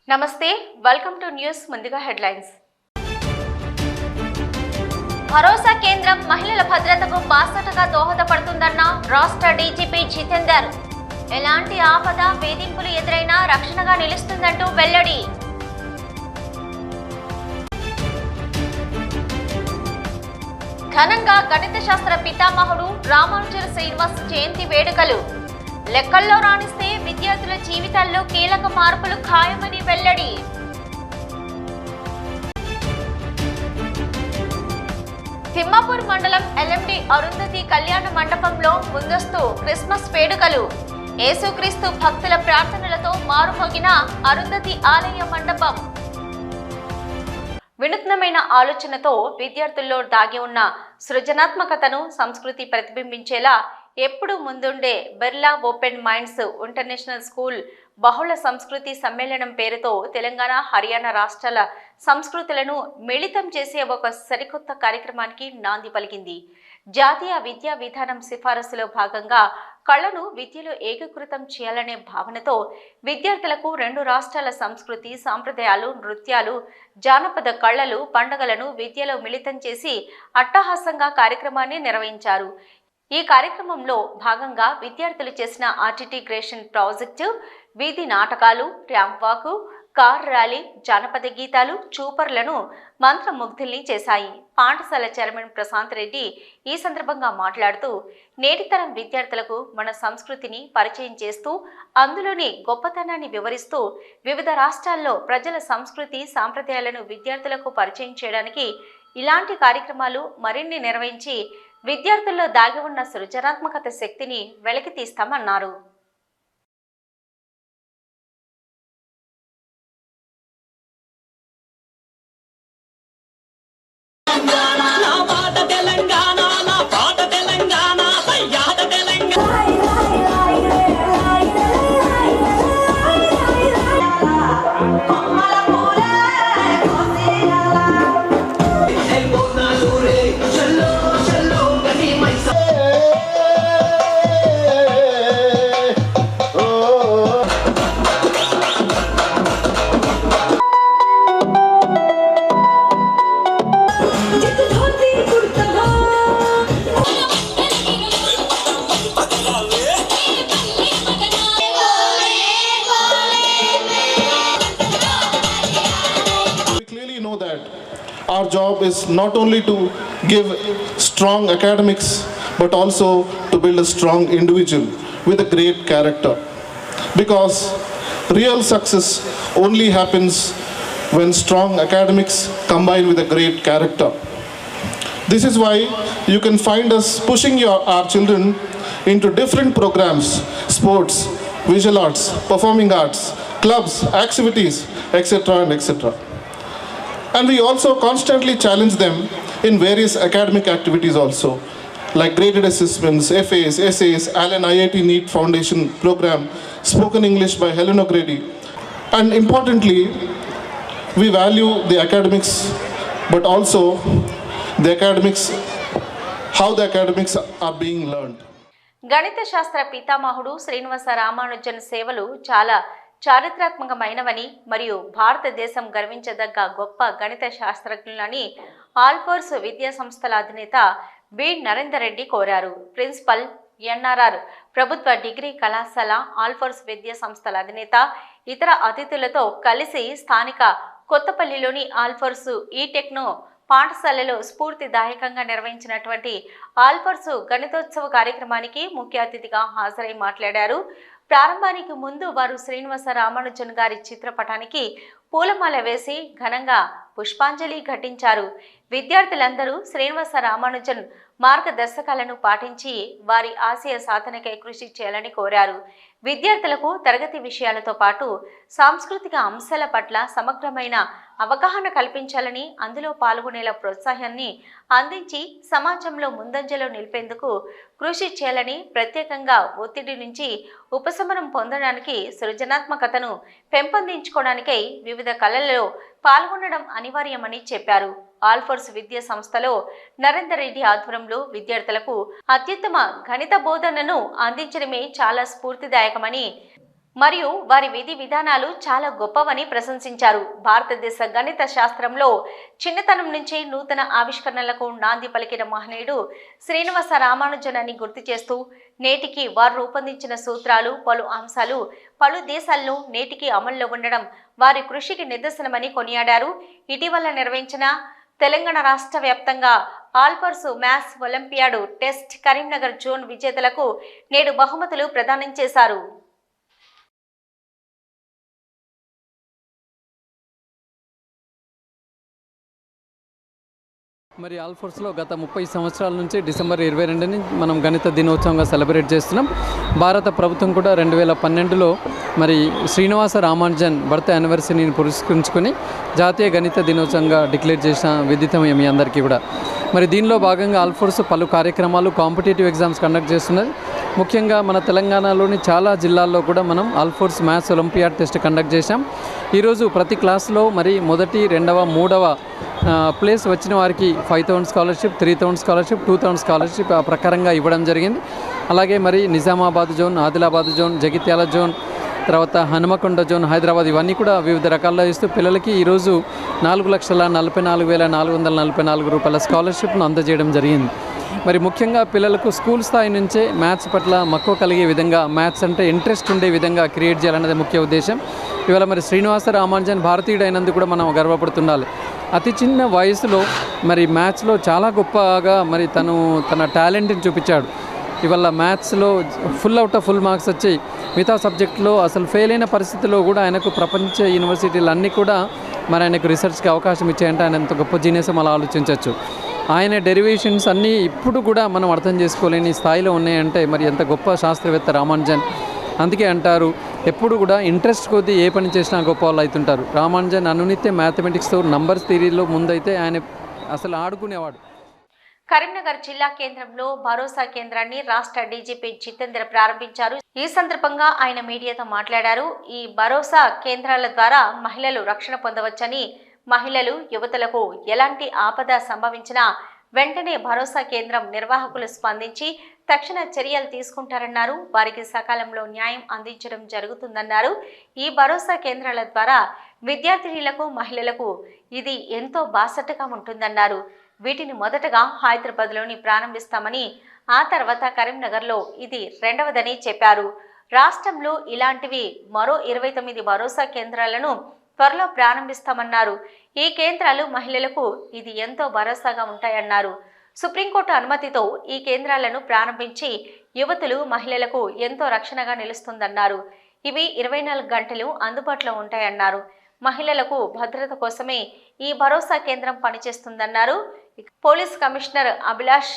నమస్తే, welcome to news. ముందుగా headlines. భరోసా కేంద్రం మహిళల భద్రతకు బాసటగా దోహదపడుతుందన్న రాష్ట్ర డీజీపీ జితేందర్. ఎలాంటి ఆపద వేధింపులు ఎదురైనా రక్షణగా నిలుస్తుందంటూ వెల్లడి. ఘనంగా గణిత శాస్త్ర పితామహుడు రామానుజన్ శ్రీనివాస్ జయంతి వేడుకలు. లెక్కల్లో రాణిస్తే విద్యార్థుల జీవితాల్లో కీలక మార్పులు ఖాయమని వెల్లడి. తిమ్మాపూర్ మండలం ఎల్ఎండి అరుంధతి కళ్యాణ మండపంలో ముందస్తు క్రిస్మస్ వేడుకలు. యేసుక్రీస్తు భక్తుల ప్రార్థనలతో మారుమోగిన అరుంధతి ఆలయ మండపం. వినూత్నమైన ఆలోచనతో విద్యార్థుల్లో దాగి ఉన్న సృజనాత్మకతను సంస్కృతి ప్రతిబింబించేలా ఎప్పుడు ముందుండే Birla open minds international school బహుళ సంస్కృతి సమ్మేళనం పేరుతో తెలంగాణ, హర్యానా రాష్ట్రాల సంస్కృతులను మిళితం చేసే ఒక సరికొత్త కార్యక్రమానికి నాంది పలికింది. జాతీయ విద్యా విధానం సిఫారసులో భాగంగా కళను విద్యలో ఏకీకృతం చేయాలనే భావనతో విద్యార్థులకు రెండు రాష్ట్రాల సంస్కృతి, సాంప్రదాయాలు, నృత్యాలు, జానపద కళలు, పండుగలను విద్యలో మిళితం చేసి అట్టహాసంగా కార్యక్రమాన్ని నిర్వహించారు. ఈ కార్యక్రమంలో భాగంగా విద్యార్థులు చేసిన ఆర్టిటిగ్రేషన్ ప్రాజెక్టు, వీధి నాటకాలు, ర్యాంప్ వాక్, కార్ ర్యాలీ, జానపద గీతాలు, చూపర్లను మంత్రముగ్ధుల్ని చేశాయి. పాఠశాల చైర్మన్ ప్రశాంత్ రెడ్డి ఈ సందర్భంగా మాట్లాడుతూ, నేటి తరం విద్యార్థులకు మన సంస్కృతిని పరిచయం చేస్తూ అందులోని గొప్పతనాన్ని వివరిస్తూ వివిధ రాష్ట్రాల్లో ప్రజల సంస్కృతి, సాంప్రదాయాలను విద్యార్థులకు పరిచయం చేయడానికి ఇలాంటి కార్యక్రమాలు మరిన్ని నిర్వహించి విద్యార్థుల్లో దాగి ఉన్న సృజనాత్మకత శక్తిని వెలికి తీస్తామన్నారు. Our job is not only to give strong academics, but also to build a strong individual with a great character. Because real success only happens when strong academics combine with a great character. This is why you can find us pushing our children into different programs, sports, visual arts, performing arts, clubs, activities, etc. and etc. And we also constantly challenge them in various academic activities also, like graded assessments, FAs, essays, Allen IIT NEET Foundation program, spoken English by Helen O'Grady. And importantly, we value the academics, but also the academics, how the academics are being learned. గణిత శాస్త్ర పితామహుడు శ్రీనివాస రామానుజన్ సేవలు చాలా చారిత్రాత్మకమైనవని మరియు భారతదేశం గర్వించదగ్గ గొప్ప గణిత శాస్త్రజ్ఞులని ఆల్ఫోర్స్ విద్యా సంస్థల అధినేత బి నరేందర్ రెడ్డి కోరారు. ప్రిన్సిపల్ ఎన్ఆర్ఆర్ ప్రభుత్వ డిగ్రీ కళాశాల ఆల్ఫోర్స్ విద్యా సంస్థల అధినేత ఇతర అతిథులతో కలిసి స్థానిక కొత్తపల్లిలోని ఆల్ఫోర్స్ ఈటెక్నో పాఠశాలలో స్ఫూర్తిదాయకంగా నిర్వహించినటువంటి ఆల్ఫోర్స్ గణితోత్సవ కార్యక్రమానికి ముఖ్య అతిథిగా హాజరై మాట్లాడారు. ప్రారంభానికి ముందు వారు శ్రీనివాస రామానుజన్ గారి చిత్రపటానికి పూలమాల వేసి ఘనంగా పుష్పాంజలి ఘటించారు. విద్యార్థులందరూ శ్రీనివాస రామానుజన్ మార్గదర్శకాలను పాటించి వారి ఆశయ సాధనకై కృషి చేయాలని కోరారు. విద్యార్థులకు తరగతి విషయాలతో పాటు సాంస్కృతిక అంశాల పట్ల సమగ్రమైన అవగాహన కల్పించాలని, అందులో పాల్గొనేలా ప్రోత్సాహాన్ని అందించి సమాజంలో ముందంజలో నిలిపేందుకు కృషి చేయాలని, ప్రత్యేకంగా ఒత్తిడి నుంచి ఉపశమనం పొందడానికి, సృజనాత్మకతను పెంపొందించుకోవడానికై వివిధ కళలలో పాల్గొనడం అనివార్యమని చెప్పారు. ఆల్ఫోర్స్ విద్యా సంస్థలో నరేందర్ రెడ్డి ఆధ్వర్యంలో విద్యార్థులకు అత్యుత్తమ గణిత బోధనను అందించడమే చాలా స్ఫూర్తిదాయకమని, మరియు వారి విధి విధానాలు చాలా గొప్పవని ప్రశంసించారు. భారతదేశ గణిత శాస్త్రంలో చిన్నతనం నుంచే నూతన ఆవిష్కరణలకు నాంది పలికిన మహనీయుడు శ్రీనివాస రామానుజన్ అని గుర్తు చేస్తూ నేటికి వారు రూపొందించిన సూత్రాలు పలు అంశాలు పలు దేశాల్లో నేటికి అమల్లో ఉండడం వారి కృషికి నిదర్శనమని కొనియాడారు. ఇటీవల నిర్వహించిన తెలంగాణ రాష్ట్ర వ్యాప్తంగా ఆల్పర్స్ maths olympiad test Karimnagar zone విజేతలకు నేడు బహుమతులు ప్రదానం చేశారు. మరి ఆల్ఫోర్స్లో గత 30 సంవత్సరాల నుంచి డిసెంబర్ 22ని మనం గణిత దినోత్సవంగా సెలబ్రేట్ చేస్తున్నాం. భారత ప్రభుత్వం కూడా 2012లో మరి శ్రీనివాస రామానుజన్ బర్త్ యానివర్సరీని పురస్కరించుకొని జాతీయ గణిత దినోత్సవంగా డిక్లేర్ చేసిన విదితం మీ అందరికీ కూడా. మరి దీనిలో భాగంగా ఆల్ఫోర్స్ పలు కార్యక్రమాలు కాంపిటేటివ్ ఎగ్జామ్స్ కండక్ట్ చేస్తున్నది. ముఖ్యంగా మన తెలంగాణలోని చాలా జిల్లాల్లో కూడా మనం Alphores maths olympiad test conduct చేశాం. ఈరోజు ప్రతి క్లాస్లో మరి మొదటి, రెండవ, మూడవ ప్లేస్ వచ్చిన వారికి 5,000 స్కాలర్షిప్, 3,000 స్కాలర్షిప్, 2,000 స్కాలర్షిప్ ఆ ప్రకారంగా ఇవ్వడం జరిగింది. అలాగే మరి Nizamabad zone, Adilabad zone, Jagtial zone, తర్వాత హనుమకొండ జోన్, హైదరాబాద్ ఇవన్నీ కూడా వివిధ రకాల్లో ఇస్తూ పిల్లలకి ఈరోజు 4,44,444 రూపాయల స్కాలర్షిప్ను అందజేయడం జరిగింది. మరి ముఖ్యంగా పిల్లలకు స్కూల్ స్థాయి నుంచే మ్యాథ్స్ పట్ల మక్కువ కలిగే విధంగా, మ్యాథ్స్ అంటే ఇంట్రెస్ట్ ఉండే విధంగా క్రియేట్ చేయాలన్నది ముఖ్య ఉద్దేశం. ఇవాళ మరి శ్రీనివాస రామానుజన్ భారతీయుడు అయినందుకు కూడా మనం గర్వపడుతుండాలి. అతి చిన్న వయసులో మరి మ్యాథ్స్లో చాలా గొప్పగా మరి తన టాలెంట్ని చూపించాడు. ఇవాళ మ్యాథ్స్లో full out of full marks వచ్చి మిగతా సబ్జెక్టులో అసలు ఫెయిల్ అయిన పరిస్థితిలో కూడా ఆయనకు ప్రపంచ యూనివర్సిటీలు అన్నీ కూడా మరి ఆయనకు రీసెర్చ్కి అవకాశం ఇచ్చాయంటే ఆయన ఎంత గొప్ప జీనియస్ అలా ఆలోచించవచ్చు. ఆయన డెరివేషన్స్ అన్నీ ఇప్పుడు కూడా మనం అర్థం చేసుకోలేని స్థాయిలో ఉన్నాయంటే మరి ఎంత గొప్ప శాస్త్రవేత్త రామానుజన్. అందుకే అంటారు ఎప్పుడు కూడా ఇంట్రెస్ట్ కొద్దీ ఏ పని చేసినా గొప్ప వాళ్ళు అవుతుంటారు. రామానుజన్ అనునిత్యం మ్యాథమెటిక్స్తో నంబర్స్ థియరీలో ముందైతే ఆయన అసలు ఆడుకునేవాడు. కరీంనగర్ జిల్లా కేంద్రంలో భరోసా కేంద్రాన్ని రాష్ట్ర డీజీపీ జితేంద్ర ప్రారంభించారు. ఈ సందర్భంగా ఆయన మీడియాతో మాట్లాడారు. ఈ భరోసా కేంద్రాల ద్వారా మహిళలు రక్షణ పొందవచ్చని, మహిళలు యువతలకు ఎలాంటి ఆపద సంభవించినా వెంటనే భరోసా కేంద్రం నిర్వాహకులు స్పందించి తక్షణ చర్యలు తీసుకుంటారన్నారు. వారికి సకాలంలో న్యాయం అందించడం జరుగుతుందన్నారు. ఈ భరోసా కేంద్రాల ద్వారా విద్యార్థినులకు, మహిళలకు ఇది ఎంతో బాసటగా ఉంటుందన్నారు. వీటిని మొదటగా హైదరాబాద్లోని ప్రారంభిస్తామని, ఆ తర్వాత కరీంనగర్లో ఇది రెండవదని చెప్పారు. రాష్ట్రంలో ఇలాంటివి మరో 29 భరోసా కేంద్రాలను త్వరలో ప్రారంభిస్తామన్నారు. ఈ కేంద్రాలు మహిళలకు ఇది ఎంతో భరోసాగా ఉంటాయన్నారు. సుప్రీంకోర్టు అనుమతితో ఈ కేంద్రాలను ప్రారంభించి యువతులు, మహిళలకు ఎంతో రక్షణగా నిలుస్తుందన్నారు. ఇవి 24 గంటలు అందుబాటులో ఉంటాయన్నారు. మహిళలకు భద్రత కోసమే ఈ భరోసా కేంద్రం పనిచేస్తుందన్నారు. పోలీస్ కమిషనర్ అభిలాష్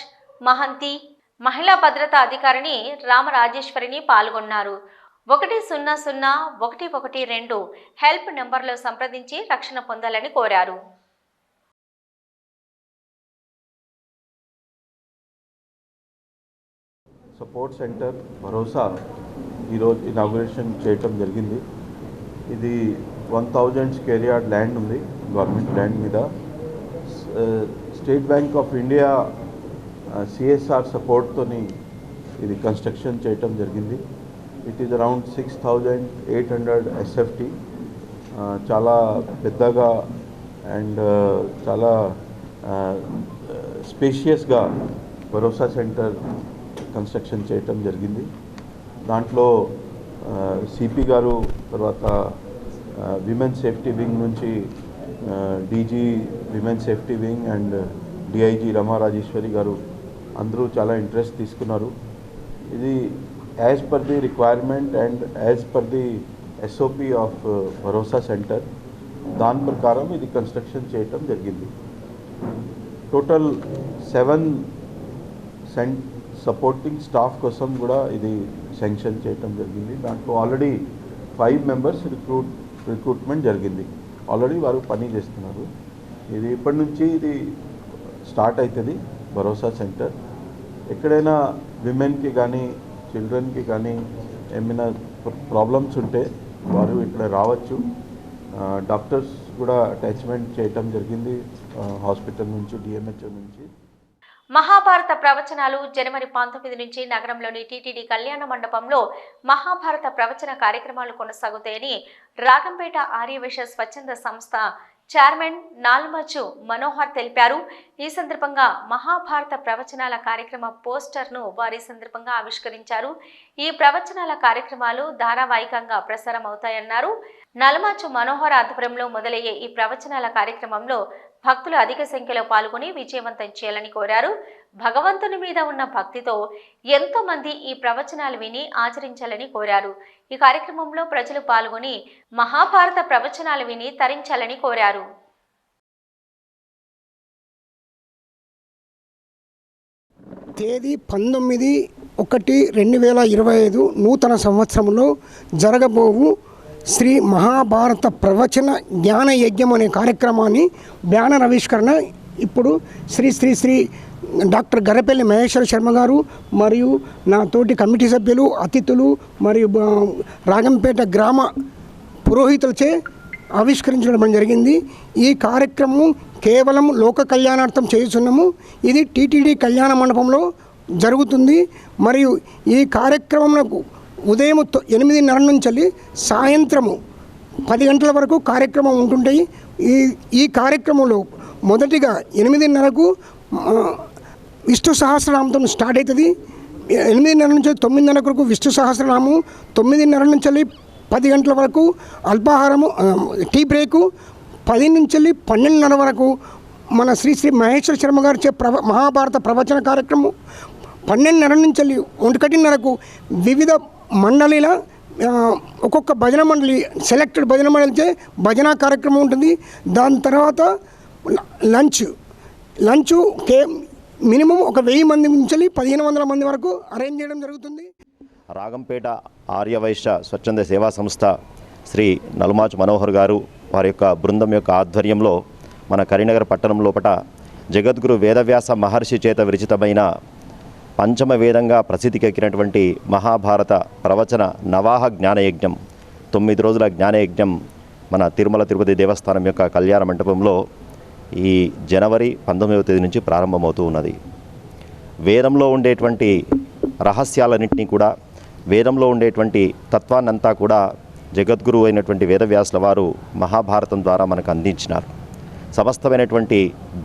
మహంతి, మహిళా భద్రతా అధికారిని రామరాజేశ్వరిని పాల్గొన్నారు. 100-112 హెల్ప్ నెంబర్లో సంప్రదించి రక్షణ పొందాలని కోరారు. సపోర్ట్ సెంటర్ భరోసా ఈరోజు ఇనాగ్రేషన్ చేయటం జరిగింది. ఇది 1000 స్క్వేర్ యార్డ్ ల్యాండ్ ఉంది, గవర్నమెంట్ ల్యాండ్ మీద. State Bank of India CSR సపోర్ట్తోని ఇది కన్స్ట్రక్షన్ చేయటం జరిగింది. It is around 6,800 SFT. చాలా పెద్దగా అండ్ చాలా స్పేషియస్గా భరోసా సెంటర్ కన్స్ట్రక్షన్ చేయటం జరిగింది. దాంట్లో సిపి గారు, తర్వాత విమెన్ సేఫ్టీ వింగ్ నుంచి DG women safety wing and DIG Ramarajeshwari గారు అందరూ చాలా ఇంట్రెస్ట్ తీసుకున్నారు. ఇది as per the requirement and as per the SOP of Bharosa centre, దాని ప్రకారం ఇది కన్స్ట్రక్షన్ చేయటం జరిగింది. టోటల్ 7 సపోర్టింగ్ స్టాఫ్ కోసం కూడా ఇది శాంక్షన్ చేయటం జరిగింది. దాంట్లో ఆల్రెడీ 5 మెంబర్స్ రిక్రూట్మెంట్ జరిగింది. ఆల్రెడీ వారు పని చేస్తున్నారు. ఇది ఇప్పటి నుంచి ఇది స్టార్ట్ అవుతుంది భరోసా సెంటర్. ఎక్కడైనా విమెన్కి కానీ చిల్డ్రన్కి కానీ ఏమైనా ప్రాబ్లమ్స్ ఉంటే వారు ఇక్కడ రావచ్చు. డాక్టర్స్ కూడా అటాచ్మెంట్ చేయటం జరిగింది హాస్పిటల్ నుంచి, DMHO నుంచి. మహాభారత ప్రవచనాలు జనవరి 19 నుంచి నగరంలోని టీటీడీ కళ్యాణ మండపంలో మహాభారత ప్రవచన కార్యక్రమాలు కొనసాగుతాయని రాగంపేట ఆర్యవైశ్య స్వచ్ఛంద సంస్థ చైర్మన్ నాల్మచు మనోహర్ తెలిపారు. ఈ సందర్భంగా మహాభారత ప్రవచనాల కార్యక్రమ పోస్టర్ను వారి సందర్భంగా ఆవిష్కరించారు. ఈ ప్రవచనాల కార్యక్రమాలు ధారావాహికంగా ప్రసారం అవుతాయన్నారు. నల్మాచు మనోహర్ ఆధ్వర్యంలో మొదలయ్యే ఈ ప్రవచనాల కార్యక్రమంలో భక్తులు అధిక సంఖ్యలో పాల్గొని విజయవంతం చేయాలని కోరారు. భగవంతుని మీద ఉన్న భక్తితో ఎంతో మంది ఈ ప్రవచనాలు విని ఆచరించాలని కోరారు. ఈ కార్యక్రమంలో ప్రజలు పాల్గొని మహాభారత ప్రవచనాలు విని తరించాలని కోరారు. తేదీ 19/1/2025 నూతన సంవత్సరంలో జరగబోవు శ్రీ మహాభారత ప్రవచన జ్ఞాన యజ్ఞం అనే కార్యక్రమాన్ని బ్యానర్ ఆవిష్కరణ ఇప్పుడు శ్రీ శ్రీ శ్రీ డాక్టర్ గర్రపల్లి మహేశ్వర శర్మ గారు మరియు నా తోటి కమిటీ సభ్యులు, అతిథులు మరియు రాగంపేట గ్రామ పురోహితులచే ఆవిష్కరించడం జరిగింది. ఈ కార్యక్రమం కేవలం లోక కళ్యాణార్థం చేస్తున్నాము. ఇది టీటీడీ కళ్యాణ మండపంలో జరుగుతుంది. మరియు ఈ కార్యక్రమంలో ఉదయం 8:30 నుంచి సాయంత్రము 10 గంటల వరకు కార్యక్రమం ఉంటుంటాయి. ఈ కార్యక్రమంలో మొదటిగా 8:30కు విష్ణు సహస్రనామంతో స్టార్ట్ అవుతుంది. 8:30 నుంచి 9:30 వరకు విష్ణు సహస్రనామం, 9:30 నుంచి 10 గంటల వరకు అల్పాహారము టీ బ్రేకు, 10 నుంచి 12:30 వరకు మన శ్రీ శ్రీ మహేశ్వర శర్మ గారు మహాభారత ప్రవచన కార్యక్రమం, 12:30 నుంచి 1:30కు వివిధ మండలిల ఒక్కొక్క భజన మండలి సెలెక్టెడ్ భజన మండలిచే భజన కార్యక్రమం ఉంటుంది. దాని తర్వాత లంచ్ మినిమం ఒక 1000 మంది నుంచి 1500 మంది వరకు అరేంజ్ చేయడం జరుగుతుంది. రాగంపేట ఆర్యవైశ్య స్వచ్ఛంద సేవా సంస్థ శ్రీ నల్మాచు మనోహర్ గారు వారి యొక్క బృందం యొక్క ఆధ్వర్యంలో మన కరీంనగర్ పట్టణం లోపట జగద్గురు వేదవ్యాస మహర్షి చేత విరచితమైన పంచమ వేదంగా ప్రసిద్ధికెక్కినటువంటి మహాభారత ప్రవచన నవాహ జ్ఞానయజ్ఞం 9 రోజుల జ్ఞానయజ్ఞం మన తిరుమల తిరుపతి దేవస్థానం యొక్క కళ్యాణ మండపంలో ఈ జనవరి 19వ తేదీ నుంచి ప్రారంభమవుతూ ఉన్నది. వేదంలో ఉండేటువంటి రహస్యాలన్నింటినీ కూడా, వేదంలో ఉండేటువంటి తత్వాన్నంతా కూడా జగద్గురు అయినటువంటి వేదవ్యాసుల వారు మహాభారతం ద్వారా మనకు అందించినారు. సమస్తమైనటువంటి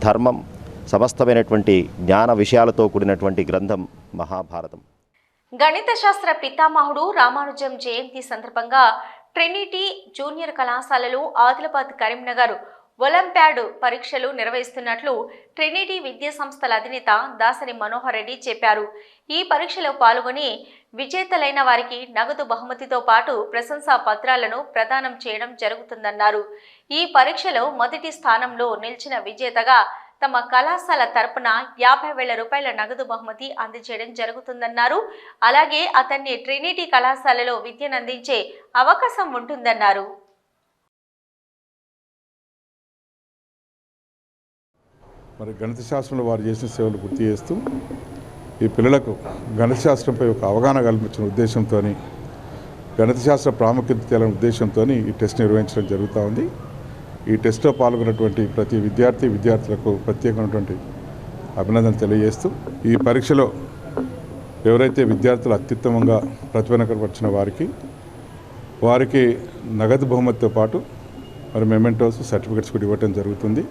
ధర్మం, సమస్తమైనటువంటి జ్ఞాన విషయాలతో కూడినటువంటి గ్రంథం మహాభారతం. గణిత శాస్త్ర పితామహుడు రామానుజం జయంతి సందర్భంగా ట్రినిటీ జూనియర్ కళాశాలలో ఆదిలాబాద్, కరీంనగర్ ఒలింపియాడ్ పరీక్షలు నిర్వహిస్తున్నట్లు ట్రినిటీ విద్యా సంస్థల అధినేత దాసరి మనోహర్ రెడ్డి చెప్పారు. ఈ పరీక్షలో పాల్గొని విజేతలైన వారికి నగదు బహుమతితో పాటు ప్రశంసా పత్రాలను ప్రదానం చేయడం జరుగుతుందన్నారు. ఈ పరీక్షలో మొదటి స్థానంలో నిలిచిన విజేతగా తమ కళాశాల తరపున 50,000 రూపాయల నగదు బహుమతి అందజేయడం జరుగుతుందన్నారు. అలాగే అతన్ని ట్రినిటీ కళాశాలలో విద్యనందించే అవకాశం ఉంటుందన్నారు. మరి గణిత శాస్త్రంలో వారు చేసిన సేవలు గుర్తు చేస్తూ ఈ పిల్లలకు గణిత శాస్త్రంపై ఒక అవగాహన కల్పించిన ఉద్దేశంతో, గణిత శాస్త్ర ప్రాముఖ్యత తెలియని ఉద్దేశంతో ఈ టెస్ట్ నిర్వహించడం జరుగుతూ ఉంది. ఈ టెస్ట్లో పాల్గొన్నటువంటి ప్రతి విద్యార్థులకు ప్రత్యేకమైనటువంటి అభినందన తెలియజేస్తూ, ఈ పరీక్షలో ఎవరైతే విద్యార్థులు అత్యుత్తమంగా ప్రతిభ కనబరిచిన వారికి నగదు బహుమతితో పాటు మరి మెమెంటోస్, సర్టిఫికెట్స్ కూడా ఇవ్వడం జరుగుతుంది.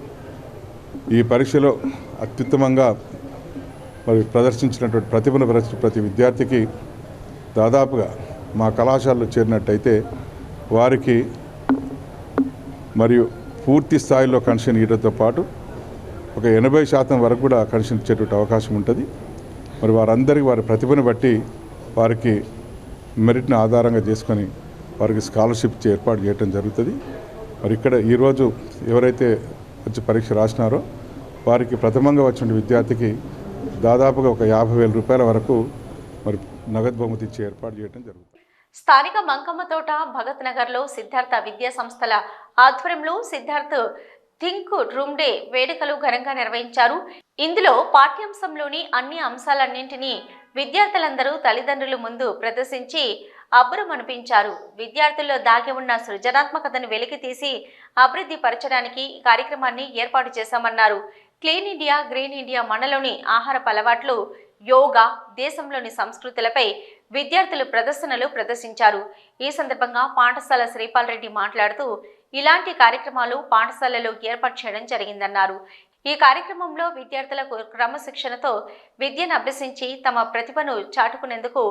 ఈ పరీక్షలో అత్యుత్తమంగా మరి ప్రదర్శించినటువంటి ప్రతిభను ప్రదర్శించిన ప్రతి విద్యార్థికి దాదాపుగా మా కళాశాలలో చేరినట్టయితే వారికి మరియు పూర్తి స్థాయిలో కన్షన్ ఇవ్వడంతో పాటు ఒక 80% వరకు కూడా కన్షన్ ఇచ్చేటువంటి అవకాశం ఉంటుంది. మరి వారందరికీ వారి ప్రతిభను బట్టి వారికి మెరిట్ని ఆధారంగా చేసుకొని వారికి స్కాలర్షిప్ ఏర్పాటు చేయడం జరుగుతుంది. మరి ఇక్కడ ఈరోజు ఎవరైతే వచ్చి పరీక్ష రాసినారో వారికి ప్రథమంగా వచ్చిన విద్యార్థికి దాదాపుగా ఒక 50,000 రూపాయల వరకు మరి నగదు బహుమతి ఇచ్చి ఏర్పాటు చేయడం జరుగుతుంది. స్థానిక మంకమ్మతోట భగత్ నగర్లో సిద్ధార్థ విద్యా సంస్థల ఆధ్వర్యంలో సిద్ధార్థ్ థింక్ రూమ్ డే వేడుకలు ఘనంగా నిర్వహించారు. ఇందులో పాఠ్యాంశంలోని అన్ని అంశాలన్నింటినీ విద్యార్థులందరూ తల్లిదండ్రుల ముందు ప్రదర్శించి అబ్బురమనిపించారు. విద్యార్థుల్లో దాగి ఉన్న సృజనాత్మకతను వెలికి తీసి అభివృద్ధి పరచడానికి ఈ కార్యక్రమాన్ని ఏర్పాటు చేశామన్నారు. క్లీన్ ఇండియా గ్రీన్ ఇండియా మనలోని ఆహారపు అలవాట్లు, యోగా, దేశంలోని సంస్కృతులపై విద్యార్థులు ప్రదర్శనలు ప్రదర్శించారు. ఈ సందర్భంగా పాఠశాల శ్రీపాల్ రెడ్డి మాట్లాడుతూ ఇలాంటి కార్యక్రమాలు పాఠశాలలో ఏర్పాటు చేయడం జరిగిందన్నారు. ఈ కార్యక్రమంలో విద్యార్థులకు క్రమశిక్షణతో విద్యను అభ్యసించి తమ ప్రతిభను చాటుకునేందుకు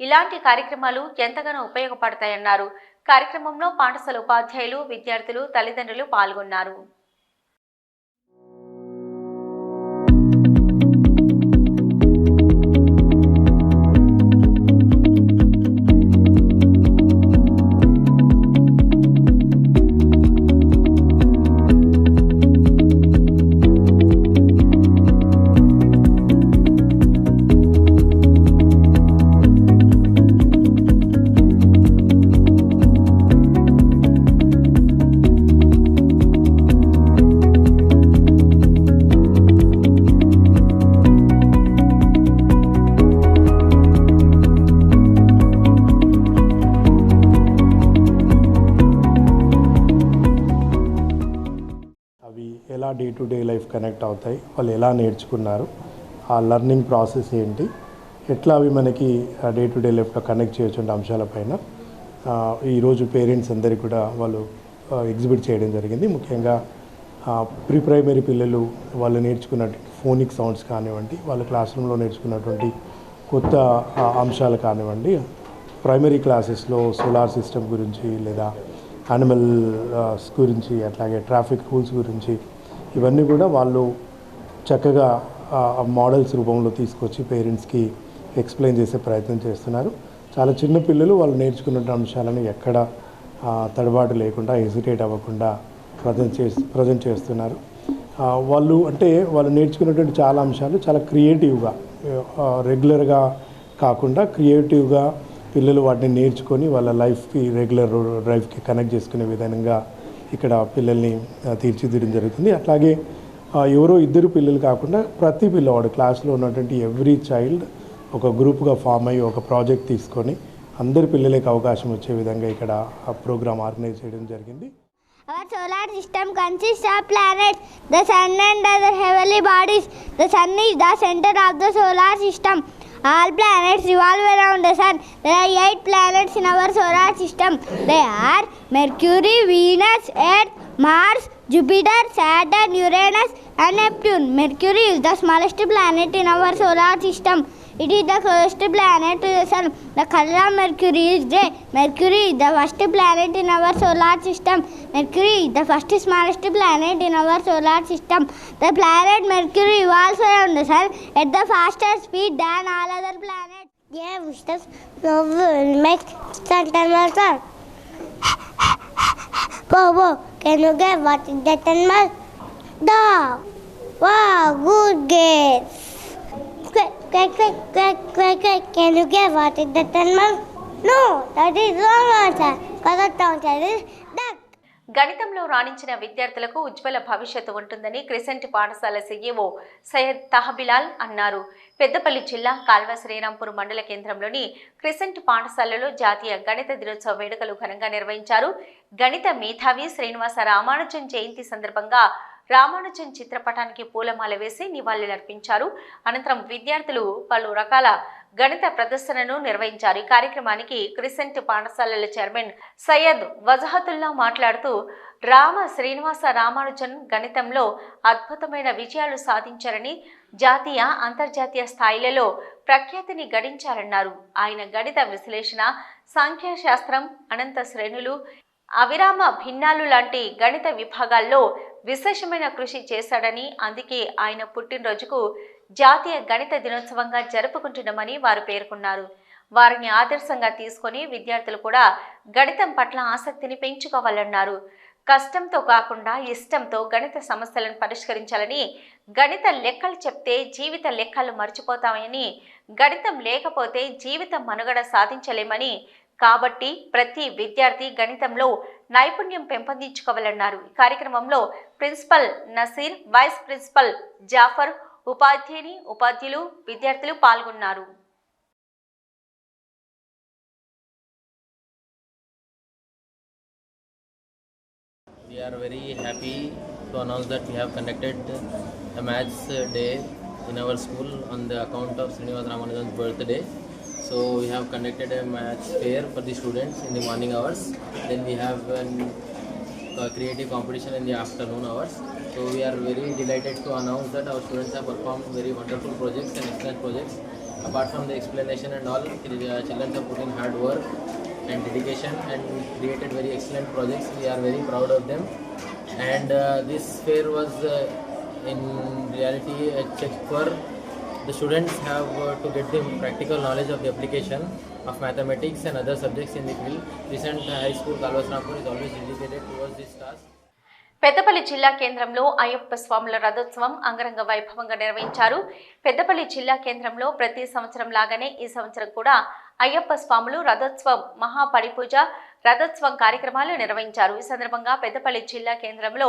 ఇలాంటి కార్యక్రమాలు ఎంతగానో ఉపయోగపడతాయన్నారు. కార్యక్రమంలో పాఠశాల ఉపాధ్యాయులు, విద్యార్థులు, తల్లిదండ్రులు పాల్గొన్నారు. ఎలా day to day life connect అవుతాయి, వాళ్ళు ఎలా నేర్చుకున్నారు, ఆ లర్నింగ్ ప్రాసెస్ ఏంటి, ఎట్లా అవి మనకి డే టు డే లైఫ్లో కనెక్ట్ చేయొచ్చు అంశాలపైన ఈరోజు పేరెంట్స్ అందరికీ కూడా వాళ్ళు ఎగ్జిబిట్ చేయడం జరిగింది. ముఖ్యంగా ప్రీ ప్రైమరీ పిల్లలు వాళ్ళు నేర్చుకున్నటువంటి ఫోనిక్ సౌండ్స్ కానివ్వండి, వాళ్ళ క్లాస్ రూమ్లో నేర్చుకున్నటువంటి కొత్త అంశాలు కానివ్వండి, ప్రైమరీ క్లాసెస్లో సోలార్ సిస్టమ్ గురించి లేదా యానిమల్స్ గురించి, అట్లాగే ట్రాఫిక్ రూల్స్ గురించి ఇవన్నీ కూడా వాళ్ళు చక్కగా మోడల్స్ రూపంలో తీసుకొచ్చి పేరెంట్స్కి ఎక్స్ప్లెయిన్ చేసే ప్రయత్నం చేస్తున్నారు. చాలా చిన్న పిల్లలు వాళ్ళు నేర్చుకున్న అంశాలను ఎక్కడ తడబాటు లేకుండా హెసిటేట్ అవ్వకుండా ప్రజెంట్ చేస్తున్నారు. వాళ్ళు నేర్చుకున్నటువంటి చాలా అంశాలు చాలా క్రియేటివ్గా, రెగ్యులర్గా కాకుండా క్రియేటివ్గా పిల్లలు వాటిని నేర్చుకొని వాళ్ళ లైఫ్కి, రెగ్యులర్ లైఫ్కి కనెక్ట్ చేసుకునే విధంగా ఇక్కడ పిల్లల్ని తీర్చిదిద్దడం జరుగుతుంది. అట్లాగే ఎవరో ఇద్దరు పిల్లలు కాకుండా ప్రతి పిల్లవాడు క్లాస్లో ఉన్నటువంటి ఎవ్రీ చైల్డ్ ఒక గ్రూప్గా ఫామ్ అయ్యి ఒక ప్రాజెక్ట్ తీసుకొని అందరి పిల్లలకి అవకాశం వచ్చే విధంగా ఇక్కడ ఆ ప్రోగ్రామ్ ఆర్గనైజ్ చేయడం జరిగింది. Our solar system consists of planets, the sun and other heavenly bodies. The sun is the center of the solar system. All planets revolve around the sun. There are 8 planets in our solar system. They are Mercury, Venus, Earth, Mars, Jupiter, Saturn, Uranus and Neptune. Mercury is the smallest planet in our solar system. It is the closest planet to the sun. The color of Mercury is grey. Mercury is the first planet in our solar system. Mercury is the first smallest planet in our solar system. The planet Mercury revolves around the sun at the faster speed than all other planets. Yeah, Mr. will make animal sound. Bobo, can you get what is that animal? Dog. Wow, good guess. Quick, can you get what is that animal? No, that is wrong answer. Correct answer is duck. గణితంలో రాణించిన విద్యార్థులకు ఉజ్వల భవిష్యత్తు ఉంటుందని crescent పాఠశాల CEO Syed తహబిలాల్ అన్నారు. పెద్దపల్లి జిల్లా కాల్వ శ్రీరాంపూర్ మండల కేంద్రంలోని crescent పాఠశాలలో జాతీయ గణిత దినోత్సవ వేడుకలు ఘనంగా నిర్వహించారు. గణిత మేధావి శ్రీనివాస రామానుజన్ జయంతి సందర్భంగా రామానుజన్ చిత్రపటానికి పూలమాల వేసి నివాళులర్పించారు. అనంతరం విద్యార్థులు పలు రకాల గణిత ప్రదర్శనను నిర్వహించారు. ఈ కార్యక్రమానికి క్రిసెంట్ పాఠశాలల చైర్మన్ సయ్యద్ వజహతుల్లా మాట్లాడుతూ శ్రీనివాస రామానుజన్ గణితంలో అద్భుతమైన విజయాలు సాధించారని, జాతీయ అంతర్జాతీయ స్థాయిలలో ప్రఖ్యాతిని గడించారన్నారు. ఆయన గణిత విశ్లేషణ, సంఖ్యాశాస్త్రం, అనంత శ్రేణులు, అవిరామ భిన్నాలు లాంటి గణిత విభాగాల్లో విశేషమైన కృషి చేశాడని, అందుకే ఆయన పుట్టినరోజుకు జాతీయ గణిత దినోత్సవంగా జరుపుకుంటున్నామని వారు పేర్కొన్నారు. వారిని ఆదర్శంగా తీసుకొని విద్యార్థులు కూడా గణితం పట్ల ఆసక్తిని పెంచుకోవాలన్నారు. కష్టంతో కాకుండా ఇష్టంతో గణిత సమస్యలను పరిష్కరించాలని, గణిత లెక్కలు చెప్తే జీవిత లెక్కలు మర్చిపోతామని, గణితం లేకపోతే జీవితం మనుగడ సాధించలేమని, కాబట్టి ప్రతి విద్యార్థి గణితంలో నైపుణ్యం పెంపొందించుకోవాలన్నారు. ఈ కార్యక్రమంలో principal Nasir, vice principal Jafar, ఉపాధ్యులు, విద్యార్థులు పాల్గొన్నారు. We are very happy to announce that we have conducted a maths day in our school on the account of Srinivas Ramanujan's birthday. So we have conducted a maths fair for the students in the morning hours. Then we have a creative competition in the afternoon hours. So we are very delighted to announce that our students have performed very wonderful projects and excellent projects. Apart from the explanation and all, the children have put in hard work and dedication and created very excellent projects. We are very proud of them. And this fair was in reality a check for the students have to get the practical knowledge of the application of mathematics and other subjects in the field. Recent high school Kalvasrampur is always dedicated towards this task. Peddapalli జిల్లా కేంద్రంలో అయ్యప్ప స్వాముల రథోత్సవం అంగరంగ వైభవంగా నిర్వహించారు. పెద్దపల్లి జిల్లా కేంద్రంలో ప్రతి సంవత్సరం లాగానే ఈ సంవత్సరం కూడా అయ్యప్ప స్వాములు రథోత్సవం మహాపడిపూజ రథోత్సవం కార్యక్రమాలు నిర్వహించారు. ఈ సందర్భంగా పెద్దపల్లి జిల్లా కేంద్రంలో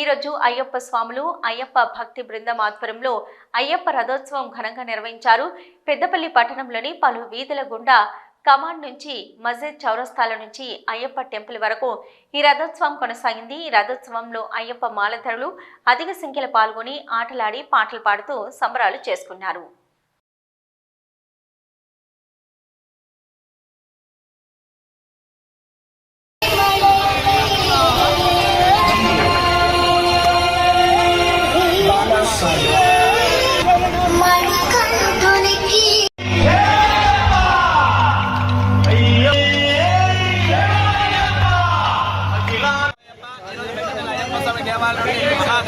ఈరోజు అయ్యప్ప స్వాములు అయ్యప్ప భక్తి బృందం ఆధ్వర్యంలో అయ్యప్ప రథోత్సవం ఘనంగా నిర్వహించారు. పెద్దపల్లి పట్టణంలోని పలు వీధుల గుండా కమాండ్ నుంచి మస్జిద్ చౌరస్తాల నుంచి అయ్యప్ప టెంపుల్ వరకు ఈ రథోత్సవం కొనసాగింది. ఈ రథోత్సవంలో అయ్యప్ప మాలధరులు అధిక సంఖ్యలో పాల్గొని ఆటలాడి పాటలు పాడుతూ సంబరాలు చేసుకున్నారు.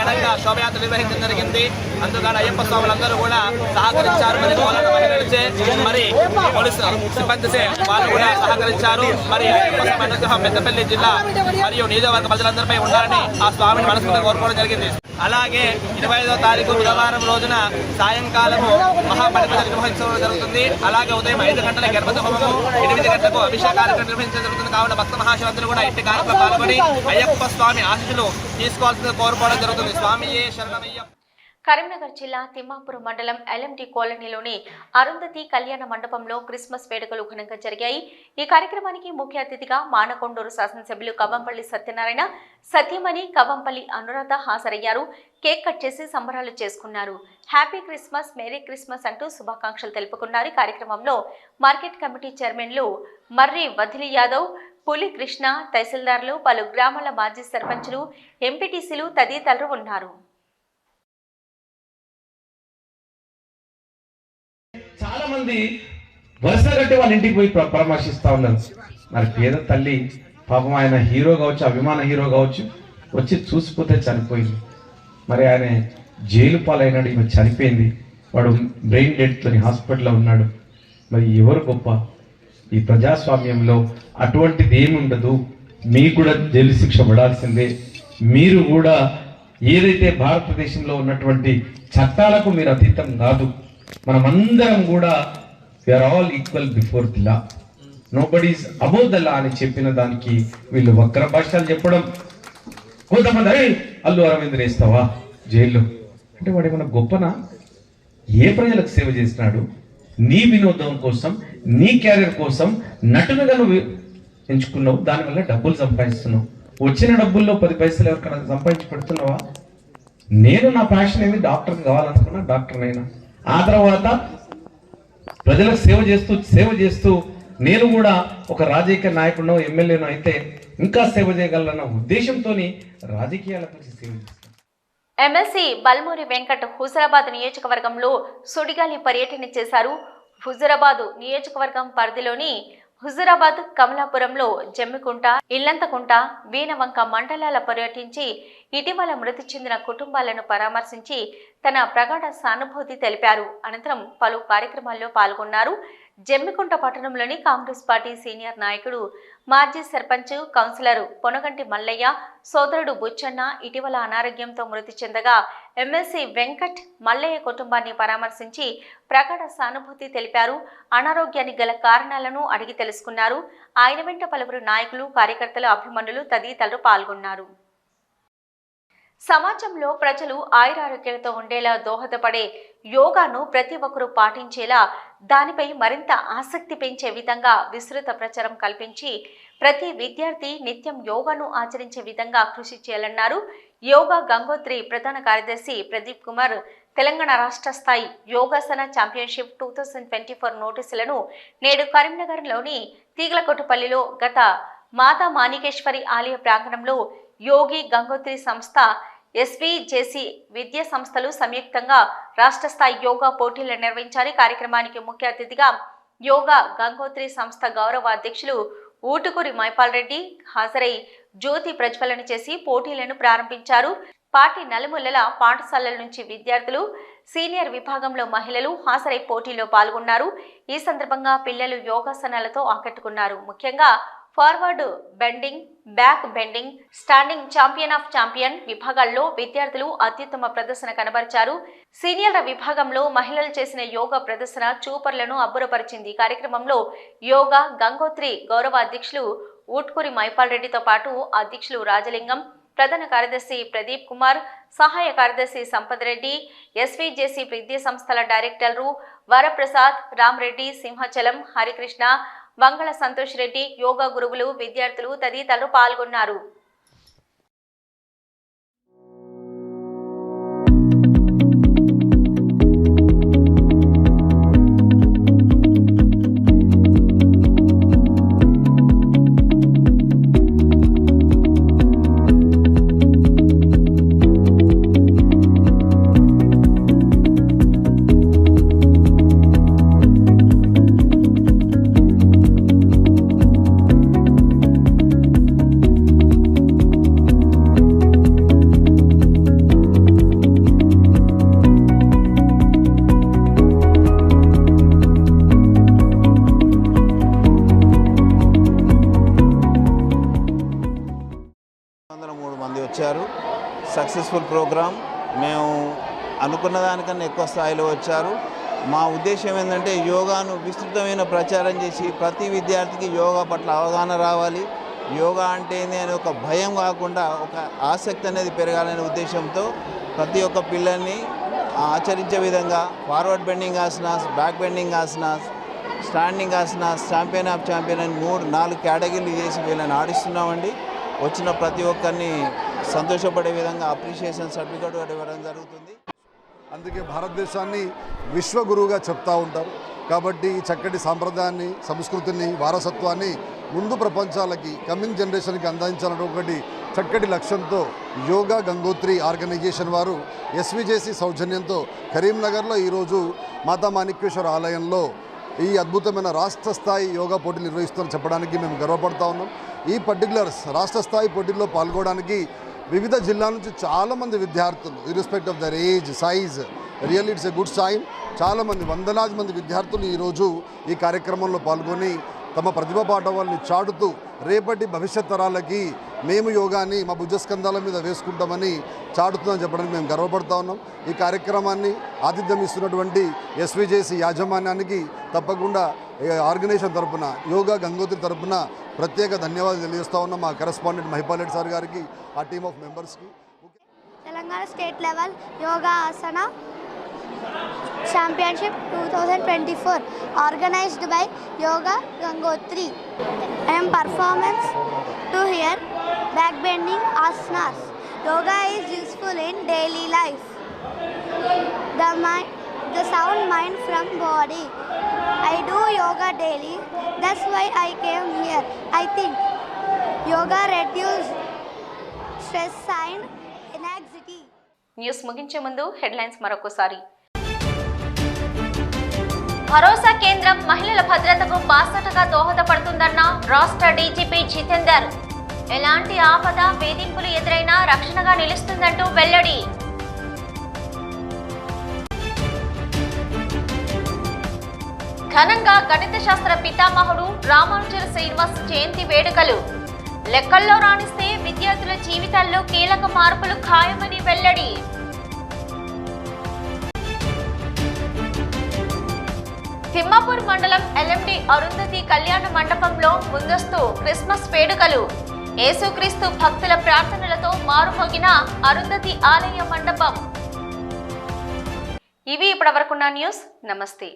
ఘనంగా శోభయాత్ర నిర్వహించడం జరిగింది. అందుకని అయ్యప్ప స్వాములందరూ కూడా సహకరించారు. మరి మహిళలచే మరి పోలీసు సిబ్బందిసే వాళ్ళు కూడా సహకరించారు. మరి అయ్యప్ప స్వామి అనుగ్రహం పెద్దపల్లి జిల్లా మరియు నియోజకవర్గ ప్రజలందరిపై ఉండాలని ఆ స్వామిని మనస్ఫూర్తిగా కోరుకోవడం జరిగింది. అలాగే 25వ తారీఖు బుధవారం రోజున సాయంకాలము మహాపడిపూజ నిర్వహించడం జరుగుతుంది. అలాగే ఉదయం 5 గంటల గణపతి హోమము 8 గంటలకు అభిషేక కార్యక్రమం నిర్వహించడం జరుగుతుంది. కావున భక్త మహాశివులందరూ కూడా ఇంటి కార్యక్రమంలో పాల్గొని అయ్యప్ప స్వామి ఆశీస్సులు తీసుకోవాల్సిందిగా కోరుకోవడం జరుగుతుంది. స్వామియే శరణమయ్య. కరీంనగర్ జిల్లా తిమ్మాపురం మండలం ఎల్ఎండి కాలనీలోని అరుంధతి కళ్యాణ మండపంలో క్రిస్మస్ వేడుకలు ఘనంగా జరిగాయి. ఈ కార్యక్రమానికి ముఖ్య అతిథిగా మానకొండూరు శాసనసభ్యులు కవ్వంపల్లి సత్యనారాయణ, సత్యమణి, కవ్వంపల్లి అనురాధ హాజరయ్యారు. కేక్ కట్ చేసి సంబరాలు చేసుకున్నారు. హ్యాపీ క్రిస్మస్, మేరీ క్రిస్మస్ అంటూ శుభాకాంక్షలు తెలుపుకున్నారు. ఈ కార్యక్రమంలో మార్కెట్ కమిటీ చైర్మన్లు మర్రి వదిలి యాదవ్, పులి కృష్ణ, తహసీల్దార్లు, పలు గ్రామాల మాజీ సర్పంచులు, ఎంపీటీసీలు తదితరులు ఉన్నారు. చాలా మంది వరుస కట్టి వాళ్ళ ఇంటికి పోయి పరామర్శిస్తా ఉన్నారు. మరి పేద తల్లి పాపం ఆయన హీరో కావచ్చు, అభిమాన హీరో కావచ్చు, వచ్చి చూసిపోతే చనిపోయింది. మరి ఆయన జైలు పాలైనాడు, ఈమె చనిపోయింది. వాడు బ్రెయిన్ డెడ్తో హాస్పిటల్లో ఉన్నాడు. మరి ఎవరు గొప్ప? ఈ ప్రజాస్వామ్యంలో అటువంటిది ఏమి ఉండదు. మీకు కూడా జైలు శిక్ష పడాల్సిందే. మీరు కూడా ఏదైతే భారతదేశంలో ఉన్నటువంటి చట్టాలకు మీరు అతీతం కాదు. మనమందరం కూడా we are all equal before the law, nobody is above the law అని చెప్పిన దానికి వీళ్ళు వక్ర భాషలు చెప్పడం. కొంతమంది అల్లు అరవింద్ వేస్తావా జైల్లో అంటే వాడు ఏమన్నా గొప్పనా? ఏ ప్రజలకు సేవ చేసినాడు? నీ వినోదం కోసం, నీ క్యారియర్ కోసం నటులుగా నువ్వు ఎంచుకున్నావు. దానివల్ల డబ్బులు సంపాదిస్తున్నావు. వచ్చిన డబ్బుల్లో 10 పైసలు ఎవరికైనా సంపాదించి పెడుతున్నావా? నేను నా ప్యాషన్ ఏమి డాక్టర్ కావాలనుకున్నా డాక్టర్ అయినా. ఆ తర్వాత ప్రజలకు సేవ చేస్తూ నేను కూడా ఒక రాజకీయ నాయకుడినో ఎమ్మెల్యేనో అయితే ఇంకా సేవ చేయగలన్న ఉద్దేశంతో రాజకీయాలకు సేవ చేస్తాను. ఎమ్మెల్సీ బల్మూరి వెంకట్ హుజురాబాద్ నియోజకవర్గంలో సుడిగాలి పర్యటన చేశారు. హుజురాబాద్ నియోజకవర్గం పరిధిలోని హుజురాబాద్, కమలాపురంలో జమ్మికుంట, ఇల్లంతకుంట, వీణవంక మండలాల పర్యటించి ఇటీవల మృతి చెందిన కుటుంబాలను పరామర్శించి తన ప్రగాఢ సానుభూతి తెలిపారు. అనంతరం పలు కార్యక్రమాల్లో పాల్గొన్నారు. జమ్మికుంట పట్టణంలోని కాంగ్రెస్ పార్టీ సీనియర్ నాయకుడు, మాజీ సర్పంచ్, కౌన్సిలర్ పొనగంటి మల్లయ్య సోదరుడు బుచ్చన్న ఇటీవల అనారోగ్యంతో మృతి చెందగా ఎమ్మెల్సీ వెంకట్ మల్లయ్య కుటుంబాన్ని పరామర్శించి ప్రగాఢ సానుభూతి తెలిపారు. అనారోగ్యానికి గల కారణాలను అడిగి తెలుసుకున్నారు. ఆయన వెంట పలువురు నాయకులు, కార్యకర్తలు, అభిమానులు తదితరులు పాల్గొన్నారు. సమాజంలో ప్రజలు ఆయురారోగ్యాలతో ఉండేలా దోహదపడే యోగాను ప్రతి ఒక్కరూ పాటించేలా దానిపై మరింత ఆసక్తి పెంచే విధంగా విస్తృత ప్రచారం కల్పించి ప్రతి విద్యార్థి నిత్యం యోగాను ఆచరించే విధంగా కృషి చేయాలన్నారు యోగా గంగోత్రి ప్రధాన కార్యదర్శి ప్రదీప్ కుమార్. తెలంగాణ రాష్ట్ర స్థాయి యోగాసన ఛాంపియన్షిప్ 2024 నోటీసులను నేడు కరీంనగర్లోని తీగలకొట్టుపల్లిలో గత మాతా మాణికేశ్వరి ఆలయ ప్రాంగణంలో యోగి గంగోత్రి సంస్థ ఎస్విజేసి విద్యా సంస్థలు సంయుక్తంగా రాష్ట్ర స్థాయి యోగా పోటీలు నిర్వహించారు. కార్యక్రమానికి ముఖ్య అతిథిగా యోగా గంగోత్రి సంస్థ గౌరవ అధ్యక్షులు ఊటుకూరి మైపాల్ రెడ్డి హాజరై జ్యోతి ప్రజ్వలన చేసి పోటీలను ప్రారంభించారు. పార్టీ నలుమూలల పాఠశాలల నుంచి విద్యార్థులు, సీనియర్ విభాగంలో మహిళలు హాజరై పోటీలో పాల్గొన్నారు. ఈ సందర్భంగా పిల్లలు యోగాసనాలతో ఆకట్టుకున్నారు. ముఖ్యంగా forward bending, back bending, standing champion of champion విభాగాల్లో విద్యార్థులు అత్యుత్తమ ప్రదర్శన కనబరిచారు. సీనియర్ల విభాగంలో మహిళలు చేసిన యోగా ప్రదర్శన చూపర్లను అబ్బురపరిచింది. కార్యక్రమంలో యోగా గంగోత్రి గౌరవ అధ్యక్షులు ఊట్కూరి మైపాల్ రెడ్డితో పాటు అధ్యక్షులు రాజలింగం, ప్రధాన కార్యదర్శి ప్రదీప్ కుమార్, సహాయ కార్యదర్శి సంపత్ రెడ్డి, ఎస్విజేసి విద్యా సంస్థల డైరెక్టర్లు వరప్రసాద్, రామ్రెడ్డి, సింహాచలం, హరికృష్ణ, వంగళ సంతోష్ రెడ్డి, యోగా గురువులు, విద్యార్థులు తదితరులు పాల్గొన్నారు. Successful programme. మేము అనుకున్న దానికన్నా ఎక్కువ స్థాయిలో వచ్చారు. మా ఉద్దేశం ఏంటంటే యోగాను విస్తృతమైన ప్రచారం చేసి ప్రతి విద్యార్థికి యోగా పట్ల అవగాహన రావాలి. యోగా అంటే ఏంది అని ఒక భయం కాకుండా ఒక ఆసక్తి అనేది పెరగాలనే ఉద్దేశంతో ప్రతి ఒక్క పిల్లల్ని ఆచరించే విధంగా forward bending asanas, back bending asanas, standing asanas, champion of champion అని 3-4 కేటగిరీలు చేసి వీళ్ళని ఆడిస్తున్నామండి. వచ్చిన ప్రతి ఒక్కరిని సంతోషపడే విధంగా అప్రిషియేషన్ సర్టిఫికేట్ ఇవ్వడం జరుగుతుంది. అందుకే భారతదేశాన్ని విశ్వగురువుగా చెప్తూ ఉంటారు. కాబట్టి ఈ చక్కటి సాంప్రదాయాన్ని, సంస్కృతిని, వారసత్వాన్ని ముందు ప్రపంచాలకి, కమింగ్ జనరేషన్కి అందించాలని ఒకటి చక్కటి లక్ష్యంతో యోగా గంగోత్రి ఆర్గనైజేషన్ వారు ఎస్విజేసి సౌజన్యంతో కరీంనగర్లో ఈరోజు మాతా మాణిక్యేశ్వర ఆలయంలో ఈ అద్భుతమైన రాష్ట్ర స్థాయి యోగా పోటీలు నిర్వహిస్తారని చెప్పడానికి మేము గర్వపడతా ఉన్నాం. ఈ పర్టికులర్ రాష్ట్ర స్థాయి పోటీల్లో పాల్గొనడానికి వివిధ జిల్లాల నుంచి చాలామంది విద్యార్థులు, irrespective of their age, size, really it's a good sign. చాలామంది, వందలాది మంది విద్యార్థులు ఈరోజు ఈ కార్యక్రమంలో పాల్గొని తమ ప్రతిభా పాఠవాల్ని చాటుతూ రేపటి భవిష్యత్ తరాలకి మేము యోగాని మా భుజస్కంధాల మీద వేసుకుంటామని చాటుతుందని చెప్పడానికి మేము గర్వపడతా ఉన్నాం. ఈ కార్యక్రమాన్ని ఆతిథ్యం ఇస్తున్నటువంటి ఎస్విజేసి యాజమాన్యానికి తప్పకుండా ఆర్గనైజేషన్ తరఫున, యోగా గంగోత్రి తరఫున ప్రత్యేక ధన్యవాదాలు తెలియజేస్తా ఉన్నాం. మా కరెస్పాండెంట్ మహిపాల్ రెడ్డి సార్ గారికి, ఆ టీమ్ ఆఫ్ మెంబర్స్కి. Telangana state level yoga Haasan Championship 2024 organized by Yoga Gangotri. I am performance to hear back bending asanas. Yoga is useful in daily life. The sound mind from body. I do yoga daily. That's why I came here. I think yoga reduces stress and anxiety. News ముగించే ముందు headlines మరొకసారి. భరోసా కేంద్రం మహిళల భద్రతకు బాసటగా దోహదపడుతుందన్న రాష్ట్ర DGP Jitender. ఎలాంటి ఆపద, వేధింపులు ఎదురైనా రక్షణగా నిలుస్తుందంటూ వెల్లడి. ఘనంగా గణిత శాస్త్ర పితామహుడు రామానుజుల శ్రీనివాస్ జయంతి వేడుకలు. లెక్కల్లో రాణిస్తే విద్యార్థుల జీవితాల్లో కీలక మార్పులు ఖాయమని వెల్లడి. తిమ్మాపూర్ మండలం ఎల్ఎండి అరుంధతి కళ్యాణ మండపంలో ముందస్తు క్రిస్మస్ వేడుకలు. యేసుక్రీస్తు భక్తుల ప్రార్థనలతో మారుమోగిన అరుంధతి ఆలయ మండపం. ఇవి ఇప్పటివరకున్న న్యూస్. నమస్తే.